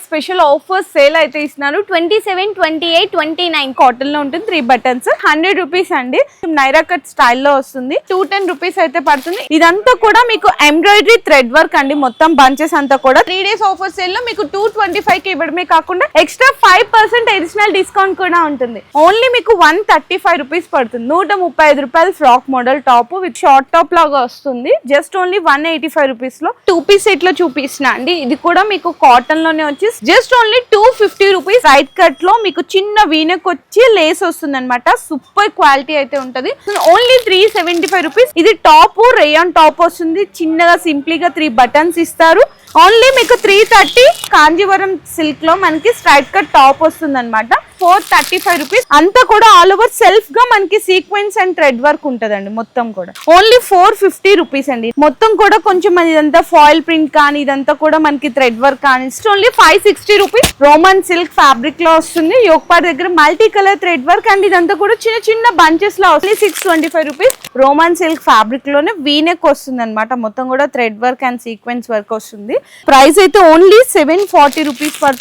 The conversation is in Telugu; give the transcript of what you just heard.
స్పెషల్ ఆఫర్ సేల్ అయితే ఇస్తున్నారు. 27, 28, 29 కాటన్ లో ఉంటుంది. 3 బటన్స్ 100 రూపీస్ అండి. నైరా కట్ స్టైల్లో వస్తుంది. 210 రూపీస్ అయితే పడుతుంది. ఇదంతా కూడా మీకు ఎంబ్రాయిడరీ థ్రెడ్ వర్క్ అండి. మొత్తం బంచెస్ అంతా కూడా 3 days ఆఫర్ సేల్ లో మీకు 225 కి ఇవ్వడమే కాకుండా ఎక్స్ట్రా 5% అడిషనల్ డిస్కౌంట్ కూడా ఉంటుంది. ఓన్లీ మీకు 135 రూపీస్ పడుతుంది. 135 రూపాయలు frock model top with short top లాగా వస్తుంది. జస్ట్ ఓన్లీ 185 రూపీస్ లో 2 పీస్ సెట్ లో చూపిస్తున్నా అండి. ఇది కూడా మీకు కాటన్ లోనే వచ్చి just only 250 rupees. Right cut లో మీకు చిన్న వీనెక్ వచ్చి లేస్ వస్తుంది అనమాట. సూపర్ క్వాలిటీ అయితే ఉంటది. Only 375 rupees. ఇది టాప్ రేయాన్ టాప్ వస్తుంది. చిన్నగా సింప్లీగా 3 బటన్స్ ఇస్తారు. ఓన్లీ మీకు 330 కాంజీవరం సిల్క్ లో మనకి స్ట్రైట్ కట్ టాప్ వస్తుంది అనమాట. 435 రూపీస్. అంతా కూడా ఆల్ ఓవర్ సెల్ఫ్ గా మనకి సీక్వెన్స్ అండ్ థ్రెడ్ వర్క్ ఉంటదండి. మొత్తం కూడా ఓన్లీ 450 రూపీస్ అండి. మొత్తం కూడా కొంచెం ఇదంతా ఫాయిల్ ప్రింట్ కానీ ఇదంతా కూడా మనకి థ్రెడ్ వర్క్ కానీ only 560 rupees. Roman silk fabric లో వస్తుంది. యోక్పార్ దగ్గర multi colour thread work and ఇదంతా కూడా చిన్న చిన్న బంచెస్ లో వస్తుంది. 625 రూపీస్. రోమన్ సిల్క్ ఫ్యాబ్రిక్ లోనే వీనెక్ వస్తుంది అనమాట. మొత్తం కూడా thread work and sequence work వస్తుంది. ప్రైస్ అయితే ఓన్లీ 740 రూపీస్ పడుతుంది.